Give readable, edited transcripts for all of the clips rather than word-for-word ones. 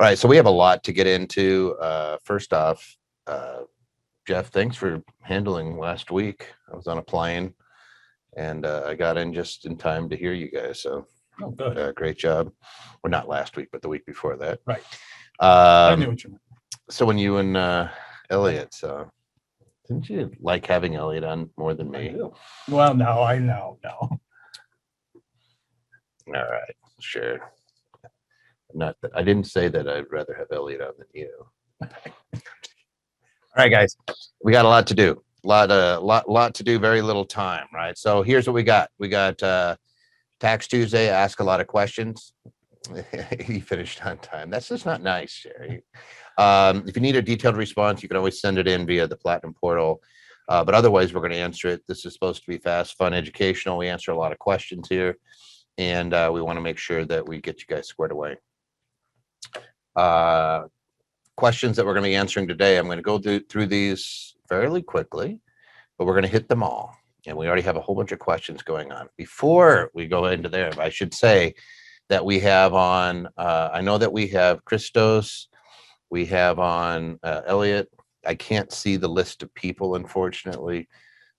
All right, so we have a lot to get into. First off, Jeff, thanks for handling last week. I was on a plane and I got in just in time to hear you guys. So Oh, good. great job. Well, not last week, but the week before that. Right. I knew Um, what you meant. so when you and Elliot, didn't you like having Elliot on more than I me? do. Well, no, I know. No. All right, sure. Not that I didn't say that I'd rather have Elliot on than you. All right, guys, we got a lot to do. Lot to do. Very little time, right? So here's what we got. We got Tax Tuesday. Ask a lot of questions. He finished on time. That's just not nice, Sherry. If you need a detailed response, you can always send it in via the Platinum portal. But otherwise, we're going to answer it. This is supposed to be fast, fun, educational. We answer a lot of questions here, and we want to make sure that we get you guys squared away. Questions that we're going to be answering today. I'm going to go through these fairly quickly, but we're going to hit them all. And we already have a whole bunch of questions going on. Before we go into there, I should say that we have on, I know that we have Christos, we have on Elliot. I can't see the list of people, unfortunately.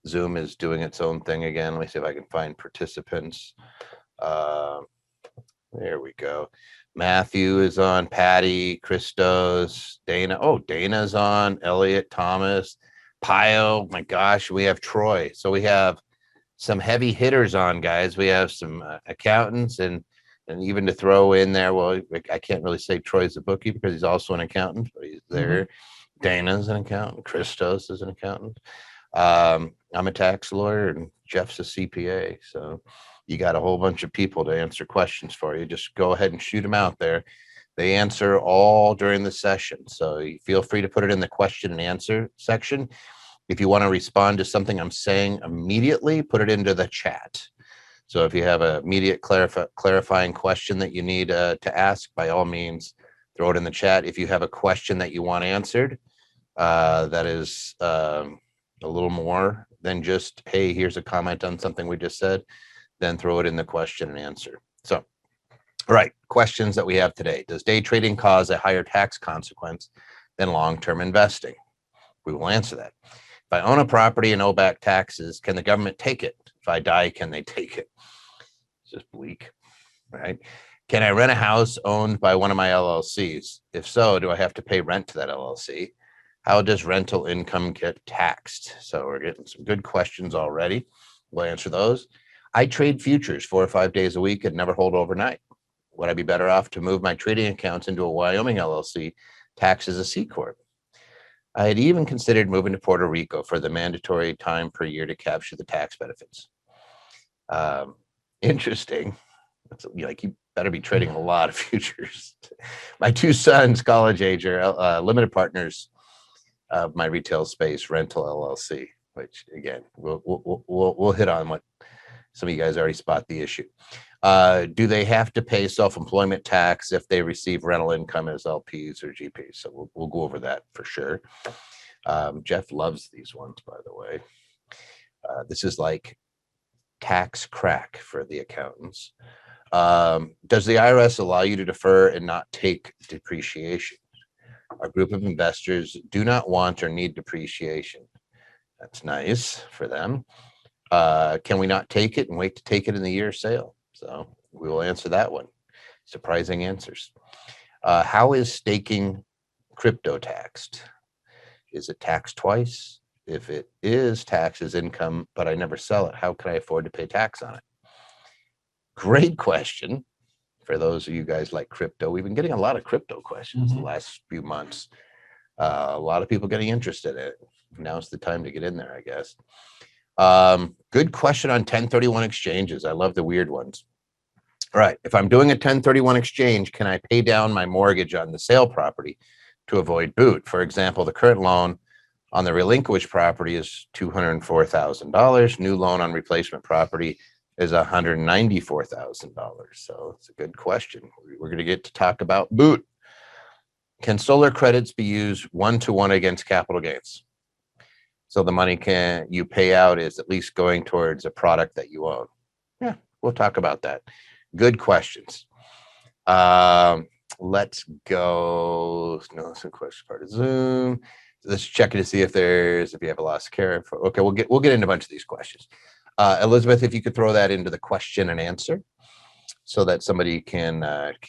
Zoom is doing its own thing again. Let me see if I can find participants. There we go. Matthew is on, Patty, Christos, Dana. Oh, Dana's on, Elliot, Thomas, Pio. My gosh, we have Troy. So we have some heavy hitters on, guys. We have some accountants and even to throw in there, well, I can't really say Troy's a bookie because he's also an accountant, but he's there. Mm-hmm. Dana's an accountant. Christos is an accountant. I'm a tax lawyer and Jeff's a CPA. So you got a whole bunch of people to answer questions for you. Just go ahead and shoot them out there. They answer all during the session. So you feel free to put it in the question and answer section. If you want to respond to something I'm saying immediately, put it into the chat. So if you have an immediate clarifying question that you need to ask, by all means, throw it in the chat. If you have a question that you want answered, that is a little more than just, hey, here's a comment on something we just said, then throw it in the question and answer. So, all right, questions that we have today. Does day trading cause a higher tax consequence than long-term investing? We will answer that. If I own a property and owe back taxes, can the government take it? If I die, can they take it? It's just bleak, right? Can I rent a house owned by one of my LLCs? If so, do I have to pay rent to that LLC? How does rental income get taxed? So we're getting some good questions already. We'll answer those. I trade futures 4 or 5 days a week and never hold overnight. Would I be better off to move my trading accounts into a Wyoming LLC, taxed as a C Corp? I had even considered moving to Puerto Rico for the mandatory time per year to capture the tax benefits. Interesting. It's like you better be trading a lot of futures. My 2 sons, college age, are limited partners of my retail space rental LLC, which again, we'll hit on what some of you guys already spot the issue. Do they have to pay self-employment tax if they receive rental income as LPs or GPs? So we'll go over that for sure. Jeff loves these ones, by the way. This is like tax crack for the accountants. Does the IRS allow you to defer and not take depreciation? Our group of investors do not want or need depreciation. That's nice for them. Can we not take it and wait to take it in the year of sale? So we will answer that one. Surprising answers. How is staking crypto taxed? Is it taxed twice? If it is taxed as income, but I never sell it, how can I afford to pay tax on it? Great question. For those of you guys like crypto, we've been getting a lot of crypto questions the last few months. A lot of people getting interested in it. Now's the time to get in there, I guess. Good question on 1031 exchanges. I love the weird ones. All right. If I'm doing a 1031 exchange, can I pay down my mortgage on the sale property to avoid boot? For example, the current loan on the relinquished property is $204,000. New loan on replacement property is $194,000. So it's a good question. We're going to get to talk about boot. Can solar credits be used 1-to-1 against capital gains? So the money you pay out is at least going towards a product that you own. Yeah, we'll talk about that. Good questions. let's go. No, some question part of Zoom. Let's check it to see if you have a lost care. Okay, we'll get into a bunch of these questions. Elizabeth, if you could throw that into the question and answer so that somebody can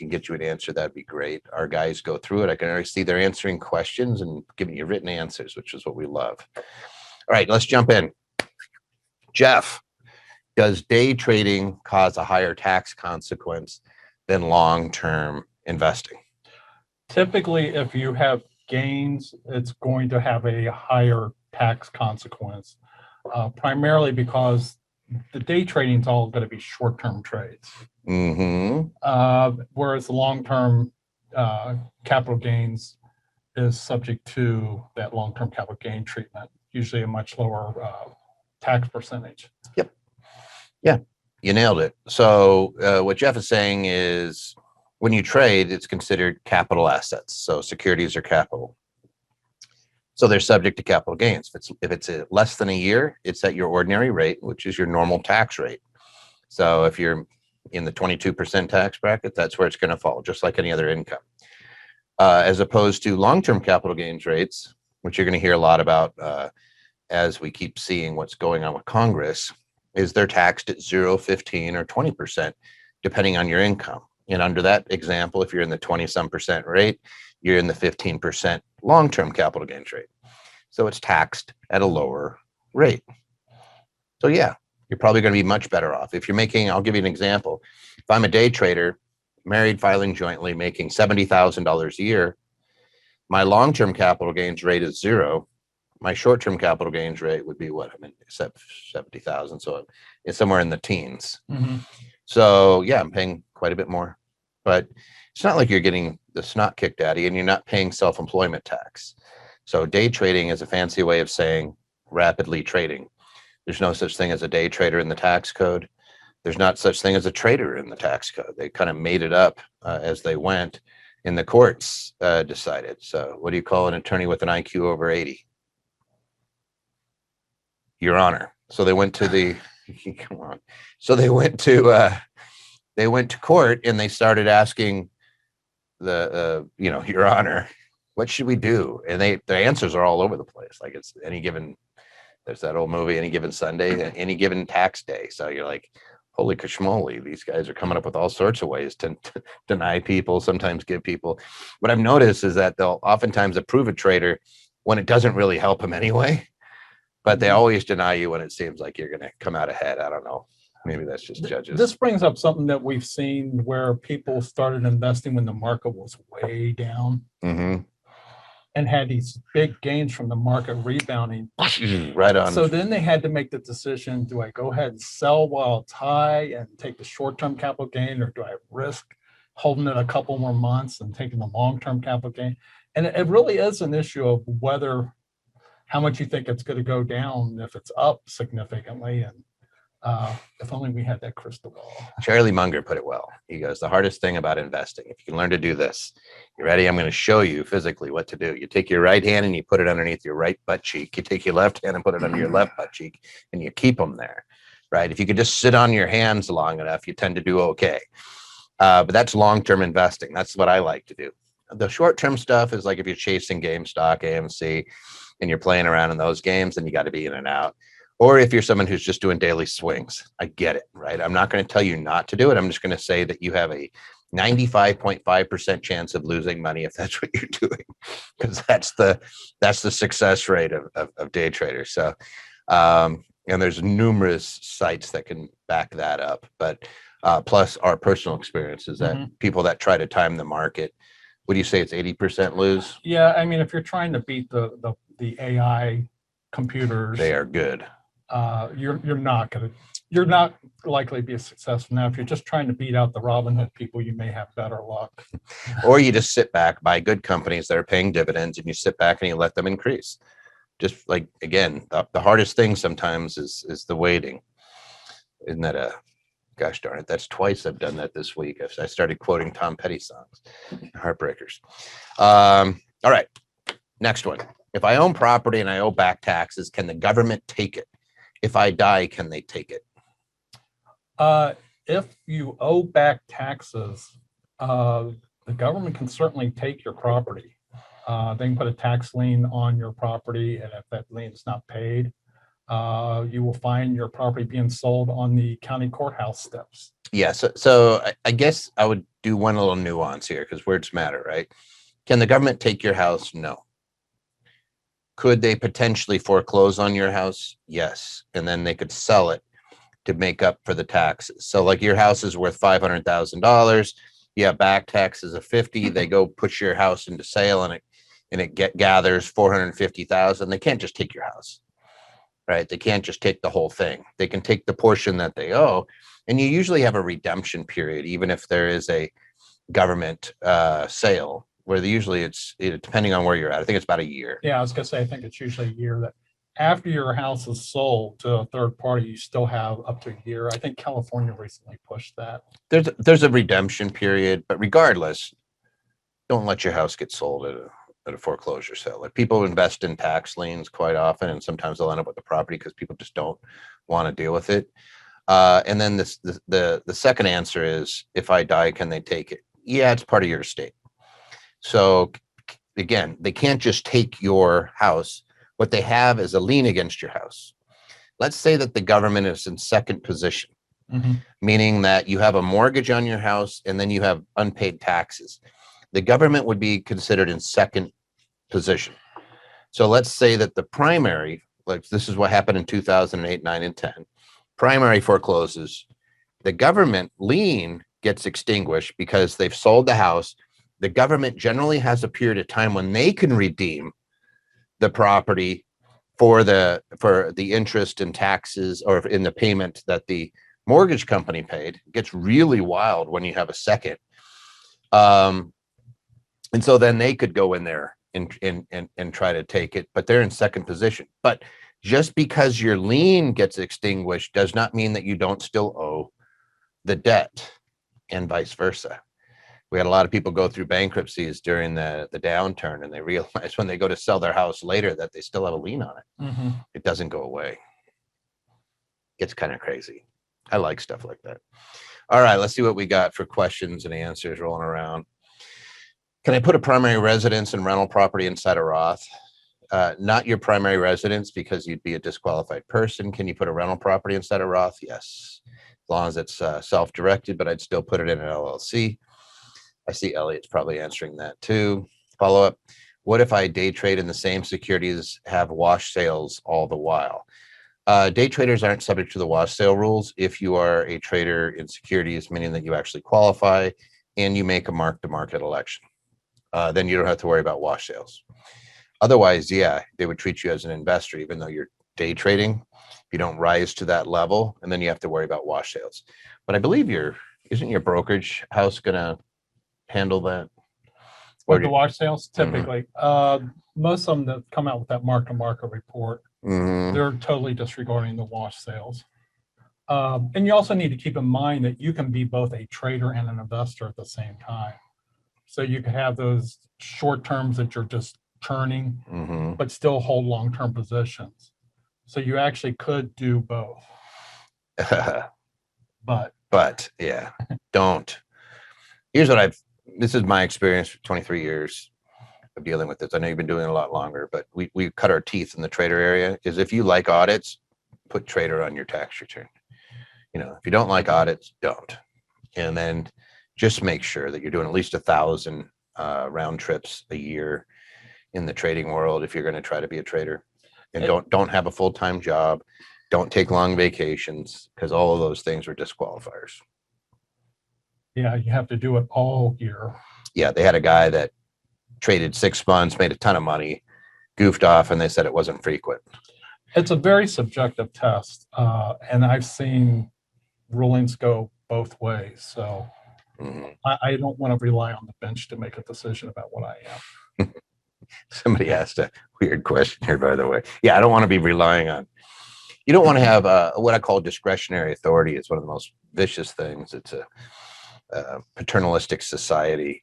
get you an answer, that'd be great. Our guys go through it. I can already see they're answering questions and giving you written answers, which is what we love. All right, let's jump in. Jeff, does day trading cause a higher tax consequence than long-term investing? Typically, if you have gains, it's going to have a higher tax consequence, primarily because the day trading is all going to be short-term trades. Whereas the long-term capital gains is subject to that long-term capital gain treatment, usually a much lower tax percentage. Yep. Yeah, you nailed it. So what Jeff is saying is when you trade, it's considered capital assets. So securities are capital. So they're subject to capital gains. If it's less than a year, it's at your ordinary rate, which is your normal tax rate. So if you're in the 22% tax bracket, that's where it's going to fall, just like any other income. As opposed to long-term capital gains rates, which you're going to hear a lot about as we keep seeing what's going on with Congress, is they're taxed at 0, 15, or 20%, depending on your income. And under that example, if you're in the 20-some% rate, you're in the 15% long-term capital gains rate. So it's taxed at a lower rate. So yeah, you're probably going to be much better off. If you're making, I'll give you an example. If I'm a day trader, married, filing jointly, making $70,000 a year, my long-term capital gains rate is 0. My short-term capital gains rate would be what? I mean, 70,000. So it's somewhere in the teens. So yeah, I'm paying quite a bit more, but it's not like you're getting the snot kicked out of you and you're not paying self-employment tax. So day trading is a fancy way of saying rapidly trading. There's no such thing as a day trader in the tax code. There's not such thing as a trader in the tax code. They kind of made it up as they went, and the courts decided. So what do you call an attorney with an IQ over 80? Your Honor. So they went to the come on. So they went to court and they started asking the Your Honor, what should we do? And their answers are all over the place. Like it's any given, there's that old movie, Any Given Sunday, any given tax day. So you're like, holy kashmoli, these guys are coming up with all sorts of ways to deny people, sometimes give people. What I've noticed is that they'll oftentimes approve a trader when it doesn't really help them anyway, but they always deny you when it seems like you're going to come out ahead. I don't know. Maybe that's just judges. This brings up something that we've seen where people started investing when the market was way down and had these big gains from the market rebounding. Right on. So then they had to make the decision, do I go ahead and sell while it's high and take the short-term capital gain, or do I risk holding it a couple more months and taking the long-term capital gain? And it really is an issue of how much you think it's going to go down if it's up significantly. And if only we had that crystal ball. Charlie Munger put it well. He goes, the hardest thing about investing, if you can learn to do this, you ready? I'm going to show you physically what to do. You take your right hand and you put it underneath your right butt cheek. You take your left hand and put it under your left butt cheek, and you keep them there, right? If you could just sit on your hands long enough, you tend to do okay. But that's long-term investing. That's what I like to do. The short-term stuff is like if you're chasing GameStop, AMC, and you're playing around in those games, then you got to be in and out. Or if you're someone who's just doing daily swings, I get it, right? I'm not going to tell you not to do it. I'm just going to say that you have a 95.5% chance of losing money if that's what you're doing, because that's the success rate of day traders. So, and there's numerous sites that can back that up. But plus our personal experience is that people that try to time the market, what do you say? It's 80% lose? Yeah, I mean, if you're trying to beat the AI computers, they are good. You're not likely to be successful. Now, if you're just trying to beat out the Robinhood people, you may have better luck. Or you just sit back, buy good companies that are paying dividends, and you sit back and you let them increase. Just like, again, the hardest thing sometimes is the waiting. Isn't that gosh darn it, that's twice I've done that this week. I started quoting Tom Petty songs, Heartbreakers. All right, next one. If I own property and I owe back taxes, can the government take it? If I die, can they take it? If you owe back taxes, the government can certainly take your property. They can put a tax lien on your property, and if that lien is not paid, you will find your property being sold on the county courthouse steps. Yeah. So I guess I would do one little nuance here because words matter, right? Can the government take your house? No. Could they potentially foreclose on your house? Yes. And then they could sell it to make up for the taxes. So like your house is worth $500,000. You have back taxes of 50. They go push your house into sale and it gathers 450,000. They can't just take your house, right? They can't just take the whole thing. They can take the portion that they owe. And you usually have a redemption period, even if there is a government sale, where usually it's depending on where you're at. I think it's about a year. Yeah, I was gonna say, I think it's usually a year that after your house is sold to a third party, you still have up to a year. I think California recently pushed that. There's a redemption period, but regardless, don't let your house get sold at a foreclosure sale. Like people invest in tax liens quite often, and sometimes they'll end up with the property because people just don't want to deal with it. And then the second answer is, if I die, can they take it? Yeah, it's part of your estate. So again, they can't just take your house. What they have is a lien against your house. Let's say that the government is in second position, meaning that you have a mortgage on your house and then you have unpaid taxes. The government would be considered in second position. So let's say that the primary, like this is what happened in 2008, 9, and 10, primary forecloses. The government lien gets extinguished because they've sold the house. The government generally has a period of time when they can redeem the property for the interest and taxes, or in the payment that the mortgage company paid. It gets really wild when you have a second. And so then they could go in there and try to take it, but they're in second position. But just because your lien gets extinguished does not mean that you don't still owe the debt, and vice versa. We had a lot of people go through bankruptcies during the downturn, and they realize when they go to sell their house later that they still have a lien on it. It doesn't go away. It's kind of crazy. I like stuff like that. All right, let's see what we got for questions and answers rolling around. Can I put a primary residence and rental property inside a Roth? Not your primary residence, because you'd be a disqualified person. Can you put a rental property inside a Roth? Yes, as long as it's self-directed, but I'd still put it in an LLC. I see Elliot's probably answering that too. Follow up. What if I day trade in the same securities, have wash sales all the while? Day traders aren't subject to the wash sale rules if you are a trader in securities, meaning that you actually qualify and you make a mark-to-market election. Then you don't have to worry about wash sales. Otherwise, yeah, they would treat you as an investor, even though you're day trading. You don't rise to that level, and then you have to worry about wash sales. But I believe isn't your brokerage house gonna handle that? With the wash sales, typically, most of them that come out with that mark-to-market report, they're totally disregarding the wash sales. And you also need to keep in mind that you can be both a trader and an investor at the same time. So you can have those short terms that you're just churning, but still hold long-term positions. So you actually could do both. But yeah, don't. Here's what this is my experience for 23 years of dealing with this. I know you've been doing it a lot longer, but we cut our teeth in the trader area. Is if you like audits, put trader on your tax return. You know, if you don't like audits, don't. And then just make sure that you're doing at least 1,000 round trips a year in the trading world if you're going to try to be a trader. And don't have a full-time job. Don't take long vacations, because all of those things are disqualifiers. Yeah, you have to do it all year. Yeah, they had a guy that traded 6 months, made a ton of money, goofed off, and they said it wasn't frequent. It's a very subjective test, and I've seen rulings go both ways. So I don't want to rely on the bench to make a decision about what I am. Somebody asked a weird question here, by the way. Yeah, I don't want to be relying on. You don't want to have what I call discretionary authority. It's one of the most vicious things. It's a paternalistic society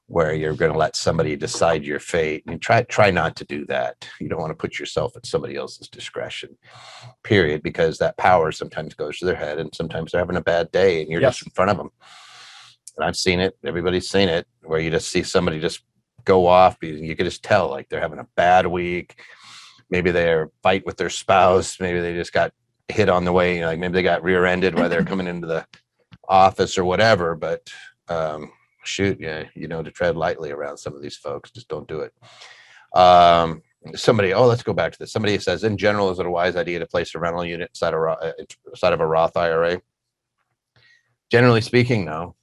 where you're going to let somebody decide your fate, and try not to do that. You don't want to put yourself at somebody else's discretion, period, because that power sometimes goes to their head, and sometimes they're having a bad day and you're just in front of them. And I've seen it. Everybody's seen it, where you just see somebody just go off. You can just tell like they're having a bad week. Maybe they're fight with their spouse. Maybe they just got hit on the way. Like maybe they got rear-ended while they're coming into the office or whatever. But shoot, yeah, to tread lightly around some of these folks. Just don't do it. Let's go back to this. Somebody says, in general, is it a wise idea to place a rental unit inside of a Roth IRA? Generally speaking, no.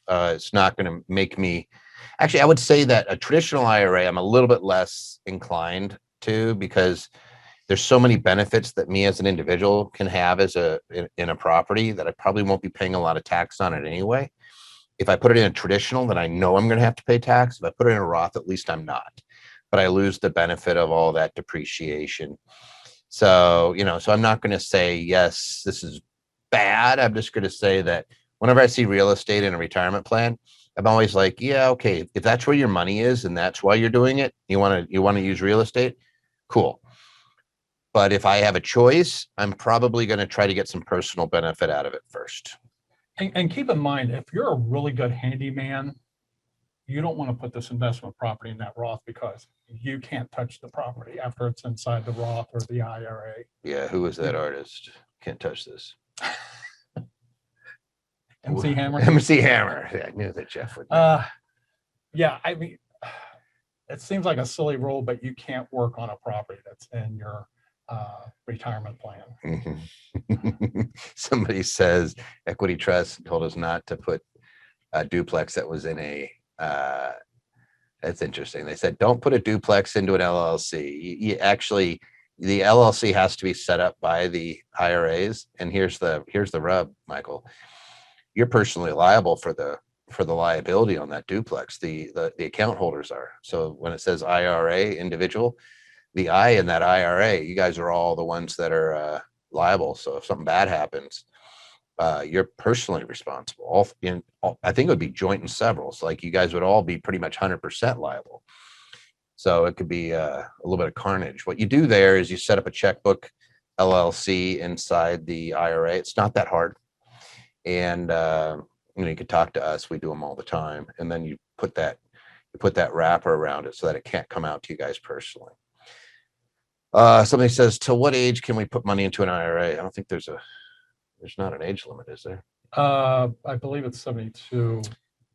It's not going to make me. Actually, I would say that a traditional IRA, I'm a little bit less inclined to, because there's so many benefits that me as an individual can have in a property that I probably won't be paying a lot of tax on it anyway. If I put it in a traditional, then I know I'm going to have to pay tax. If I put it in a Roth, at least I'm not. But I lose the benefit of all that depreciation. So, so I'm not going to say, yes, this is bad. I'm just going to say that whenever I see real estate in a retirement plan, I'm always like, yeah, okay, if that's where your money is and that's why you're doing it, you want to use real estate, cool. But if I have a choice, I'm probably going to try to get some personal benefit out of it first. And keep in mind, if you're a really good handyman, you don't want to put this investment property in that Roth, because you can't touch the property after it's inside the Roth or the IRA. Yeah, who is that artist? Can't touch this. MC Hammer. MC Hammer. Yeah, I knew that Jeff would. Yeah, I mean, it seems like a silly rule, but you can't work on a property that's in your retirement plan. Somebody says Equity Trust told us not to put a duplex that was in a. That's interesting. They said don't put a duplex into an LLC. You actually, the LLC has to be set up by the IRAs. And here's the rub, Michael. You're personally liable for the liability on that duplex. The account holders are. So when it says IRA individual, the I in that IRA, you guys are all the ones that are liable. So if something bad happens, you're personally responsible. I think it would be joint and several. So like you guys would all be pretty much 100% liable. So it could be a little bit of carnage. What you do there is you set up a checkbook LLC inside the IRA. It's not that hard. And you could talk to us. We do them all the time. And then you put that wrapper around it so that it can't come out to you guys personally. Somebody says, till what age can we put money into an IRA? I don't think there's not an age limit, is there? I believe it's 72.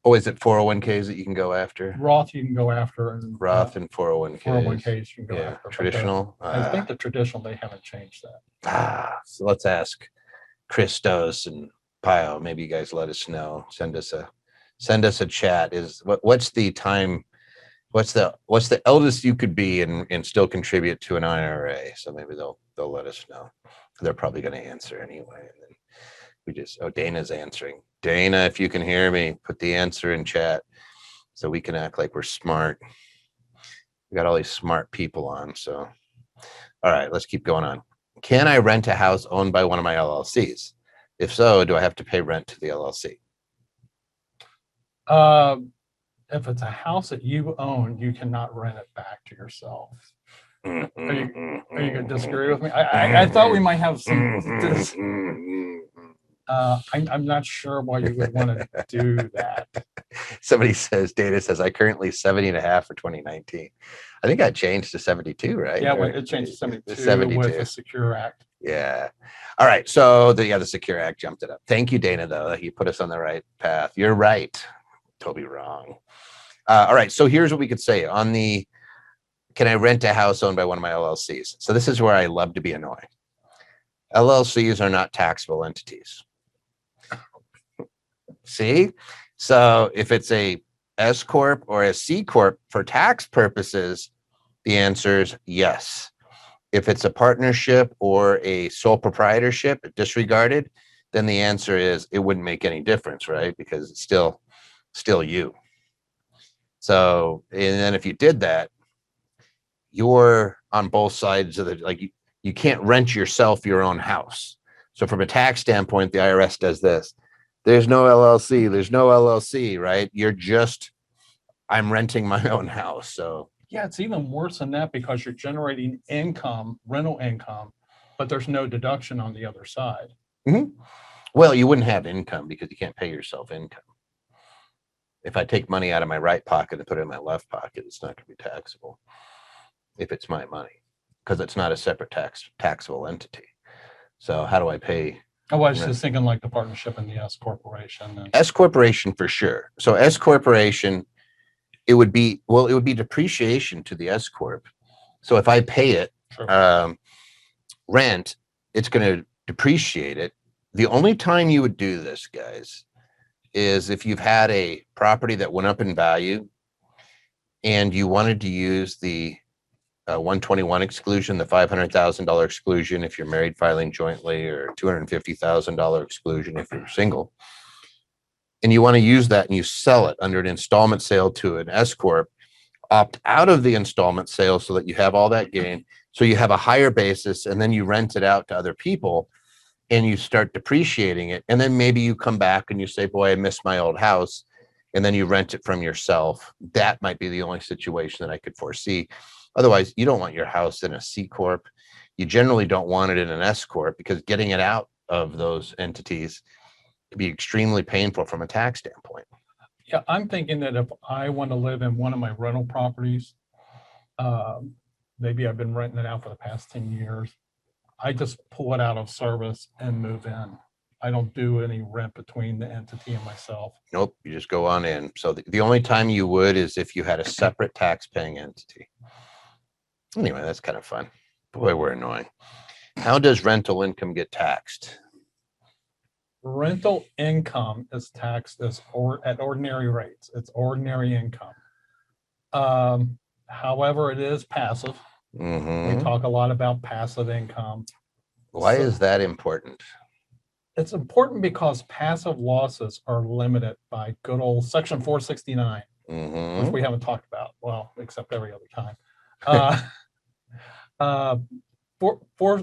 Oh, is it 401ks that you can go after? Roth you can go after, and Roth and 401ks. 401ks you can go Yeah, after. traditional. I think the traditional, they haven't changed that. So let's ask Christos and Pio. Maybe you guys let us know. Send us a chat. What's the time? What's the eldest you could be and still contribute to an IRA? So maybe they'll let us know. They're probably going to answer anyway. And then Dana's answering. Dana, if you can hear me, put the answer in chat so we can act like we're smart. We got all these smart people on. So, all right, let's keep going on. Can I rent a house owned by one of my LLCs? If so, do I have to pay rent to the LLC? If it's a house that you own, you cannot rent it back to yourself. Are you going to disagree with me? I thought we might have some. I'm not sure why you would want to do that. Somebody says, Data says, I currently 70.5 for 2019. I think I changed to 72, right? Yeah, it changed to 72 with the Secure Act. Yeah. All right. So the Secure Act jumped it up. Thank you, Dana, though. You put us on the right path. You're right. Totally wrong. All right. So here's what we could say on the, can I rent a house owned by one of my LLCs? So this is where I love to be annoying. LLCs are not taxable entities. See? So if it's a S Corp or a C Corp for tax purposes, the answer is yes. If it's a partnership or a sole proprietorship, disregarded, then the answer is it wouldn't make any difference, right? Because it's still you. So, and then if you did that, you're on both sides of the, like you can't rent yourself your own house. So from a tax standpoint, the IRS does this. There's no LLC. There's no LLC, right? You're just, I'm renting my own house. So yeah, it's even worse than that because you're generating income, rental income, but there's no deduction on the other side. Mm-hmm. Well, you wouldn't have income because you can't pay yourself income. If I take money out of my right pocket and put it in my left pocket, it's not going to be taxable if it's my money, because it's not a separate taxable entity. So how do I pay? I was Right. just thinking like the partnership and the S corporation. And S corporation for sure. So S corporation, it would be depreciation to the S corp. So if I pay it sure. rent, it's going to depreciate it. The only time you would do this, guys, is if you've had a property that went up in value and you wanted to use the 121 exclusion, the $500,000 exclusion if you're married filing jointly, or $250,000 exclusion if you're single, and you want to use that and you sell it under an installment sale to an S corp, opt out of the installment sale so that you have all that gain, so you have a higher basis, and then you rent it out to other people and you start depreciating it, and then maybe you come back and you say, boy, I miss my old house, and then you rent it from yourself. That might be the only situation that I could foresee. Otherwise, you don't want your house in a C corp. You generally don't want it in an S corp, because getting it out of those entities can be extremely painful from a tax standpoint. Yeah, I'm thinking that if I want to live in one of my rental properties, maybe I've been renting it out for the past 10 years. I just pull it out of service and move in. I don't do any rent between the entity and myself. Nope, you just go on in. So the only time you would is if you had a separate tax paying entity. Anyway, that's kind of fun. Boy, we're annoying. How does rental income get taxed? Rental income is taxed at ordinary rates. It's ordinary income. However, it is passive. Mhm. We talk a lot about passive income. Why So- is that important? It's important because passive losses are limited by good old Section 469, which Mhm. we haven't talked about, well, except every other time.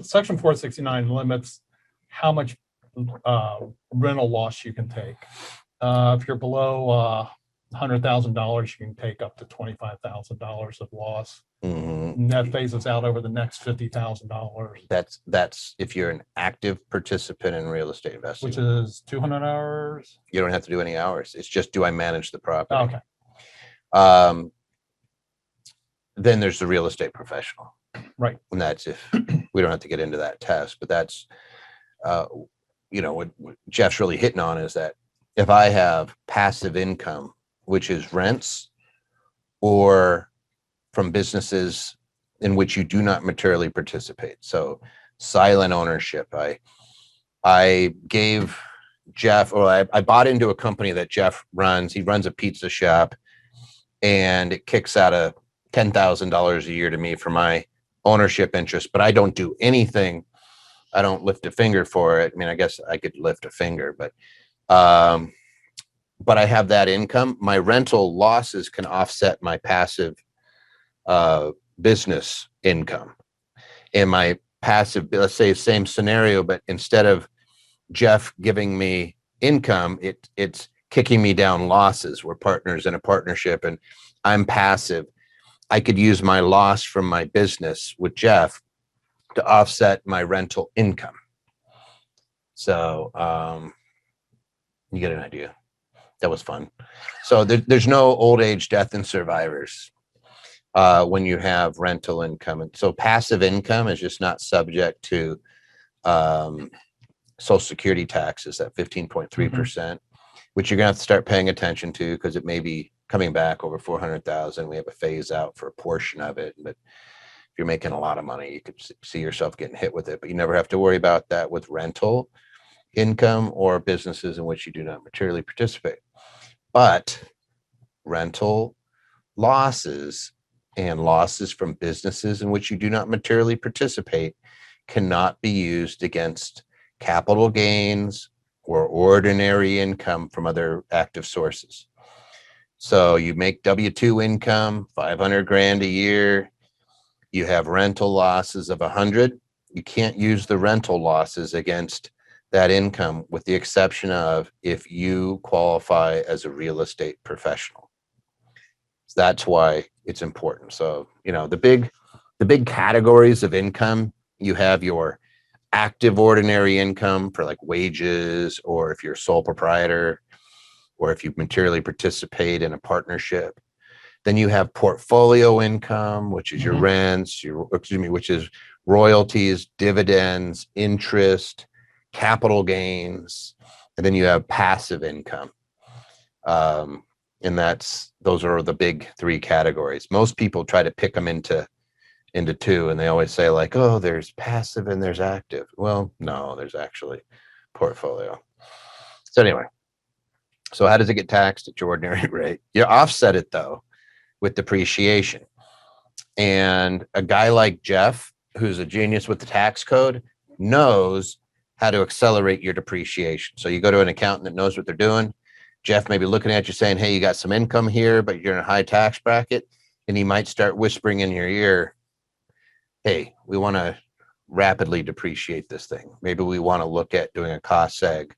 Section 469 limits how much rental loss you can take. If you're below $100,000, you can take up to $25,000 of loss. Mhm. And that phases out over the next $50,000, That's if you're an active participant in real estate investing. which is 200 hours. You don't have to do any hours. It's just, do I manage the property? Okay. Then there's the real estate professional. Right. And that's if we don't have to get into that test, but that's, what Jeff's really hitting on is that if I have passive income, which is rents or from businesses in which you do not materially participate. So silent ownership. I gave Jeff, or I bought into a company that Jeff runs. He runs a pizza shop, and it kicks out a $10,000 a year to me for my ownership interest, but I don't do anything. I don't lift a finger for it. I mean, I guess I could lift a finger, but I have that income. My rental losses can offset my passive business income. And my passive, let's say same scenario, but instead of Jeff giving me income, it's kicking me down losses. We're partners in a partnership and I'm passive. I could use my loss from my business with Jeff to offset my rental income. So you get an idea. That was fun. So there's no old age, death, and survivors when you have rental income. And so passive income is just not subject to Social Security taxes at 15.3%, which you're gonna have to start paying attention to because it may be coming back over 400,000. We have a phase out for a portion of it, but if you're making a lot of money, you could see yourself getting hit with it. But you never have to worry about that with rental income or businesses in which you do not materially participate. But rental losses and losses from businesses in which you do not materially participate cannot be used against capital gains or ordinary income from other active sources. So you make W-2 income, 500 grand a year. You have rental losses of 100. You can't use the rental losses against that income, with the exception of if you qualify as a real estate professional. So that's why it's important. So, the big categories of income, you have your active ordinary income for like wages, or if you're a sole proprietor, or if you materially participate in a partnership. Then you have portfolio income, which is your Mhm. rents, which is royalties, dividends, interest, capital gains, and then you have passive income. And those are the big three categories. Most people try to pick them into two, and they always say like, oh, there's passive and there's active. Well, no, there's actually portfolio. So anyway, so how does it get taxed at your ordinary rate? You offset it though with depreciation. And a guy like Jeff, who's a genius with the tax code, knows how to accelerate your depreciation. So you go to an accountant that knows what they're doing. Jeff may be looking at you saying, hey, you got some income here, but you're in a high tax bracket. And he might start whispering in your ear, hey, we want to rapidly depreciate this thing. Maybe we want to look at doing a cost seg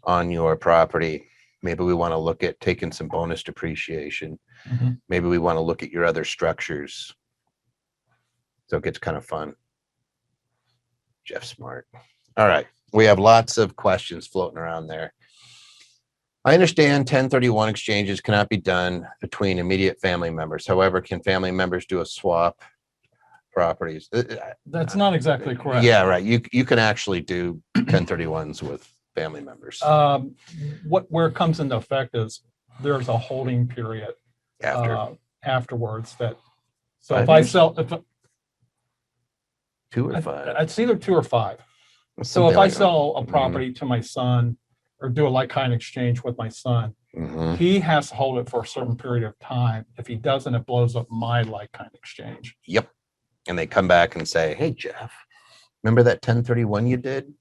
on your property. Maybe we want to look at taking some bonus depreciation. Mhm. Maybe we want to look at your other structures. So it gets kind of fun. Jeff Smart. All right. We have lots of questions floating around there. I understand 1031 exchanges cannot be done between immediate family members. However, can family members do a swap properties? That's not exactly correct. Yeah, right. You can actually do 1031s with family members Where it comes into effect is there's a holding period afterwards that, so 5 if I years? sell, 2 or 5. it's either 2 or 5. So Something if I like that. sell a property to my son or do a like-kind exchange with my son, Mhm. he has to hold it for a certain period of time. If he doesn't, it blows up my like-kind exchange. Yep. And they come back and say, hey, Jeff, remember that 1031 you did?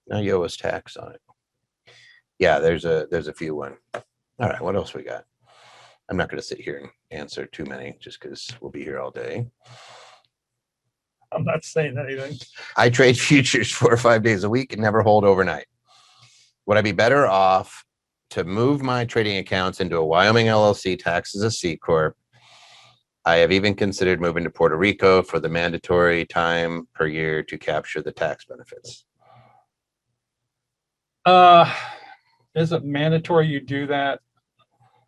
Now you owe us tax on it. Yeah, there's a few one. All right, what else we got? I'm not going to sit here and answer too many just because we'll be here all day. I'm not saying anything. I trade futures 4 or 5 days a week and never hold overnight. Would I be better off to move my trading accounts into a Wyoming LLC taxed as a C Corp? I have even considered moving to Puerto Rico for the mandatory time per year to capture the tax benefits. Is it mandatory you do that?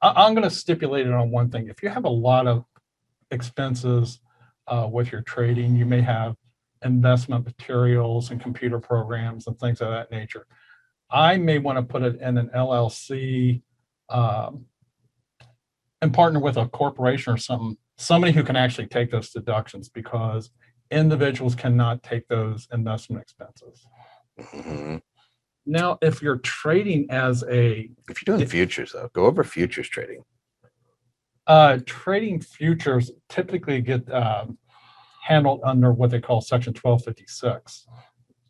I'm going to stipulate it on one thing. If you have a lot of expenses with your trading, you may have investment materials and computer programs and things of that nature. I may want to put it in an LLC and partner with a corporation or somebody who can actually take those deductions, because individuals cannot take those investment expenses. Mhm. Now, if you're trading as If you're doing futures, though, go over futures trading. trading futures typically get handled under what they call Section 1256.